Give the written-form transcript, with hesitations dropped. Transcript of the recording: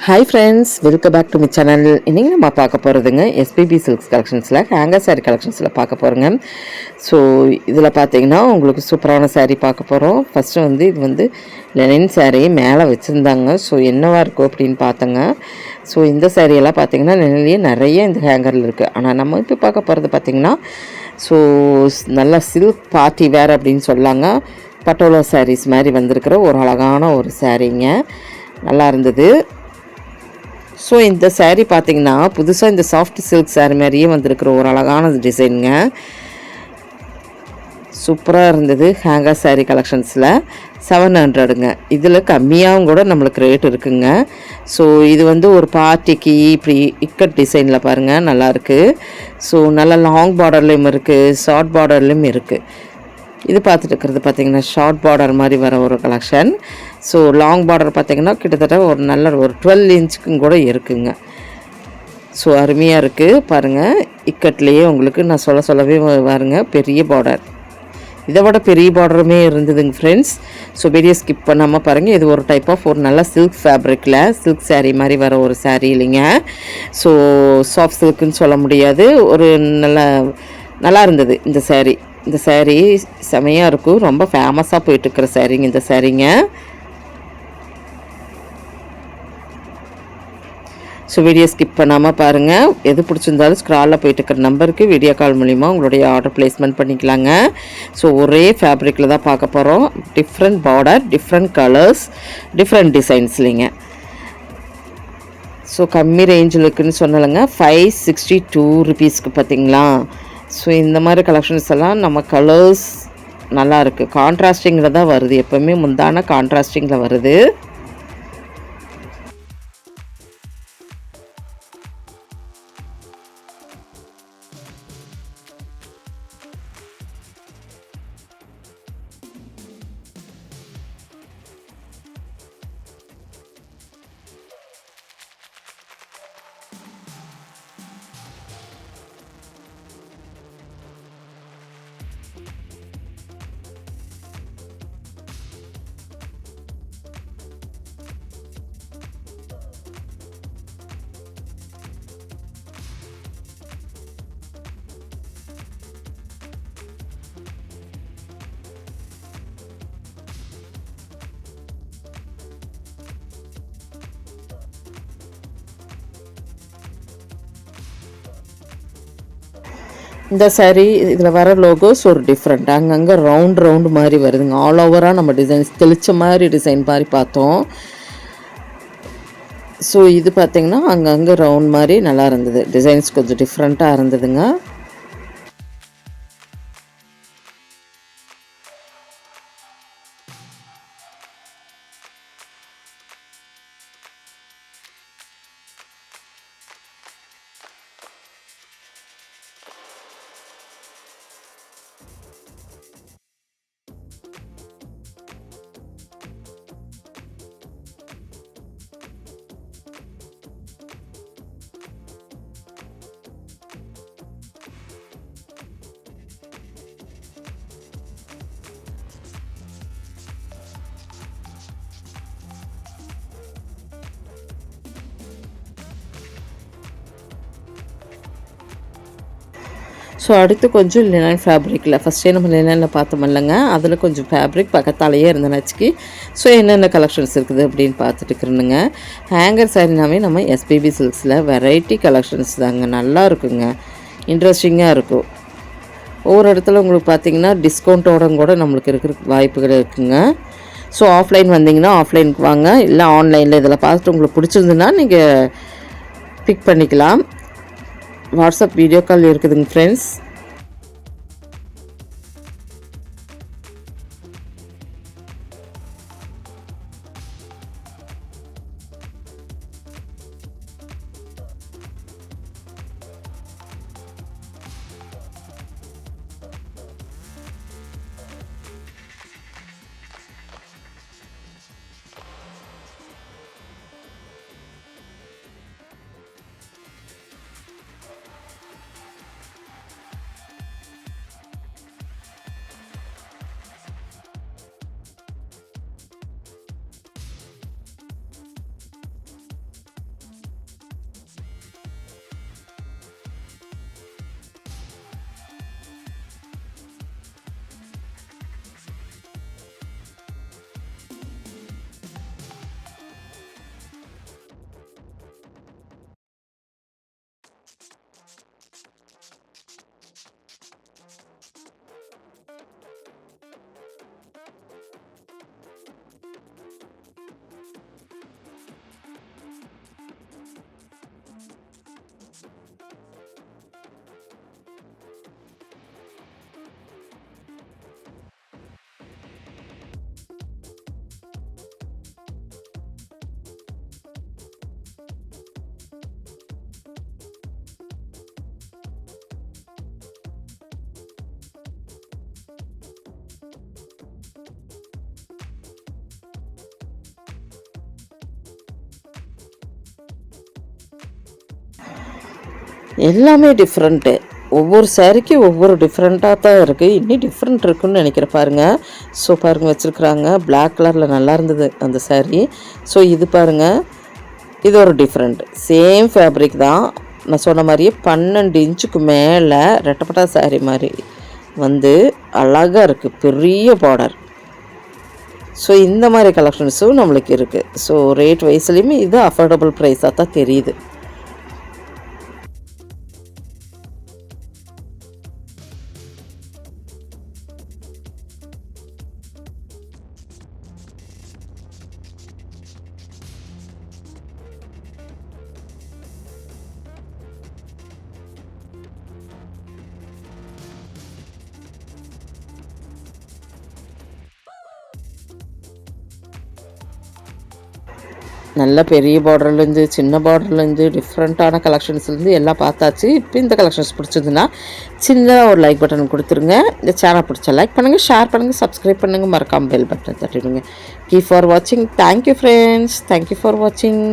Hi friends, welcome back to my channel. இன்றைக்கி நம்ம பார்க்க போகிறதுங்க எஸ்பிபி சில்க்ஸ் கலெக்ஷன்ஸில் ஹேங்கர் சாரீ கலெக்ஷன்ஸில் பார்க்க போகிறோங்க. ஸோ இதில் பார்த்தீங்கன்னா உங்களுக்கு சூப்பரான சாரீ பார்க்க போகிறோம். ஃபஸ்ட்டு இது லெனின் சாரீ மேலே வச்சுருந்தாங்க. ஸோ என்னவாக இருக்கும் அப்படின்னு பார்த்தங்க. ஸோ இந்த சாரியெல்லாம் பார்த்தீங்கன்னா லெனின்லேயே நிறைய இந்த ஹேங்கரில் இருக்குது. ஆனால் நம்ம இப்போ பார்க்க போகிறது பார்த்திங்கன்னா ஸோ நல்லா சில்க் பார்ட்டி வேர் அப்படின்னு சொல்லாங்க. பட்டோலா சாரீஸ் மாதிரி வந்திருக்கிற ஒரு அழகான ஒரு சாரீங்க. நல்லா இருந்தது. ஸோ இந்த சாரீ பார்த்திங்கன்னா புதுசாக இந்த சாஃப்ட் சில்க் சாரீ மாதிரியே வந்திருக்கிற ஒரு அழகான டிசைனுங்க. சூப்பராக இருந்தது. ஹேங்கர் சாரீ கலெக்ஷன்ஸில் 700ங்க. இதில் கம்மியாகவும் கூட நம்மளுக்கு ரேட் இருக்குங்க. ஸோ இது ஒரு பார்ட்டிக்கு இப்படி இக்கட் டிசைனில் பாருங்கள், நல்லாயிருக்கு. ஸோ நல்லா லாங் பார்டர்லேயும் இருக்குது, ஷார்ட் பார்டர்லேயும் இருக்குது. இது பார்த்துட்டு இருக்கிறது பார்த்திங்கன்னா ஷார்ட் பார்டர் மாதிரி வர ஒரு கலெக்ஷன். ஸோ லாங் பார்டர் பார்த்திங்கன்னா கிட்டத்தட்ட ஒரு 12 இன்ச்சுக்கும் கூட இருக்குங்க. ஸோ அருமையாக இருக்குது பாருங்கள். இக்கட்லேயே உங்களுக்கு நான் சொல்லவே பாருங்க, பெரிய பார்டர், இதை விட பெரிய பார்டருமே இருந்ததுங்க ஃப்ரெண்ட்ஸ். ஸோ பெரிய ஸ்கிப் பண்ணாமல் பாருங்கள். இது ஒரு டைப் ஆஃப் ஒரு நல்ல சில்க் ஃபேப்ரிக்கில் சில்க் சாரீ மாதிரி வர ஒரு சாரீ இல்லைங்க. ஸோ சாஃப்ட் சில்க்குன்னு சொல்ல முடியாது, ஒரு நல்லா இருந்தது இந்த சாரீ. இந்த சாரீ செமையாக இருக்கும். ரொம்ப ஃபேமஸாக போயிட்டுருக்கிற சாரீங்க இந்த சாரீங்க. ஸோ வீடியோ ஸ்கிப் பண்ணாமல் பாருங்கள். எது பிடிச்சிருந்தாலும் ஸ்க்ராலில் போயிட்டுருக்கிற நம்பருக்கு வீடியோ கால் மூலிமா உங்களுடைய ஆர்டர் ப்ளேஸ்மெண்ட் பண்ணிக்கலாங்க. ஸோ ஒரே ஃபேப்ரிக்கில் தான் பார்க்க போகிறோம். Different border, different colours, different designs இல்லைங்க. ஸோ கம்மி ரேஞ்சில் இருக்குதுன்னு சொன்னலைங்க. 562 ருபீஸ்க்கு பார்த்தீங்களா. ஸோ இந்த மாதிரி கலெக்ஷன்ஸ் எல்லாம் நம்ம கலர்ஸ் நல்லாயிருக்கு. கான்ட்ராஸ்டிங்கில் தான் வருது, எப்போவுமே முந்தான கான்ட்ராஸ்டிங்கில் வருது. இந்த சாரீ இதில் வர லோகோஸ் ஒரு டிஃப்ரெண்ட், அங்கங்கே ரவுண்டு மாதிரி வருதுங்க. ஆல் ஓவராக நம்ம டிசைன்ஸ் தெளிச்ச மாதிரி டிசைன் மாதிரி பார்த்தோம். ஸோ இது பார்த்திங்கன்னா அங்கங்கே ரவுண்ட் மாதிரி நல்லா இருந்தது. டிசைன்ஸ் கொஞ்சம் டிஃப்ரெண்ட்டாக இருந்ததுங்க. ஸோ அடுத்து கொஞ்சம் லினன் ஃபேப்ரிக்கில் ஃபஸ்ட்டே நம்ம லினனில் பார்த்தோம் இல்லைங்க, அதில் கொஞ்சம் ஃபேப்ரிக் பக்கத்தாலேயே இருந்தனாச்சுக்கு. ஸோ என்னென்ன கலெக்ஷன்ஸ் இருக்குது அப்படின்னு பார்த்துட்டு இருக்கிறனுங்க. ஹேங்கர் சாரினாவே நம்ம எஸ்பிபி சில்க்ஸில் வெரைட்டி கலெக்ஷன்ஸ் தாங்க. நல்லா இருக்குங்க, இன்ட்ரெஸ்டிங்காக இருக்கும். ஒவ்வொரு இடத்துல உங்களுக்கு பார்த்திங்கன்னா டிஸ்கவுண்ட்டோட கூட நம்மளுக்கு இருக்கிற வாய்ப்புகள் இருக்குங்க. ஸோ ஆஃப்லைன் வந்தீங்கன்னா ஆஃப்லைனுக்கு வாங்க, இல்லை ஆன்லைனில் இதில் பார்த்துட்டு உங்களுக்கு பிடிச்சிருந்துன்னா நீங்கள் பிக் பண்ணிக்கலாம். வாட்ஸ்அப் வீடியோ கால் இருக்குதுங்க ஃப்ரெண்ட்ஸ். எல்லாமே டிஃப்ரெண்ட்டு. ஒவ்வொரு சாரீக்கு ஒவ்வொரு டிஃப்ரெண்ட்டாக தான் இருக்குது. இன்னும் டிஃப்ரெண்ட் இருக்குன்னு நினைக்கிறேன் பாருங்கள். ஸோ பாருங்கள் வச்சுருக்குறாங்க. பிளாக் கலரில் நல்லா இருந்தது அந்த சாரீ. ஸோ இது பாருங்கள், இது ஒரு டிஃப்ரெண்ட். சேம் ஃபேப்ரிக் தான். நான் சொன்ன மாதிரியே 12 இன்ச்சுக்கு மேலே ரெட்டப்பட்டா சாரீ மாதிரி வந்து அழகாக இருக்குது, பெரிய பார்டர். ஸோ இந்த மாதிரி கலெக்ஷன்ஸும் நம்மளுக்கு இருக்குது. ஸோ ரேட் வைஸ்லேயுமே இது அஃபோர்டபுள் ப்ரைஸாக தான் தெரியுது. நல்ல பெரிய பார்டர்லேருந்து சின்ன பார்டர்லேருந்து டிஃப்ரெண்ட்டான கலெக்ஷன்ஸ்லேருந்து எல்லாம் பார்த்தாச்சு. இப்போ இந்த கலெக்ஷன்ஸ் பிடிச்சதுன்னா சின்னதாக ஒரு லைக் பட்டன் கொடுத்துருங்க. இந்த சேனல் பிடிச்சா லைக் பண்ணுங்கள், ஷேர் பண்ணுங்கள், சப்ஸ்கிரைப் பண்ணுங்கள், மறக்காமல் பெல் பட்டன் தட்டிடுங்க. கீப் ஃபார் வாட்சிங். தேங்க்யூ ஃப்ரெண்ட்ஸ், தேங்க்யூ ஃபார் வாட்சிங்.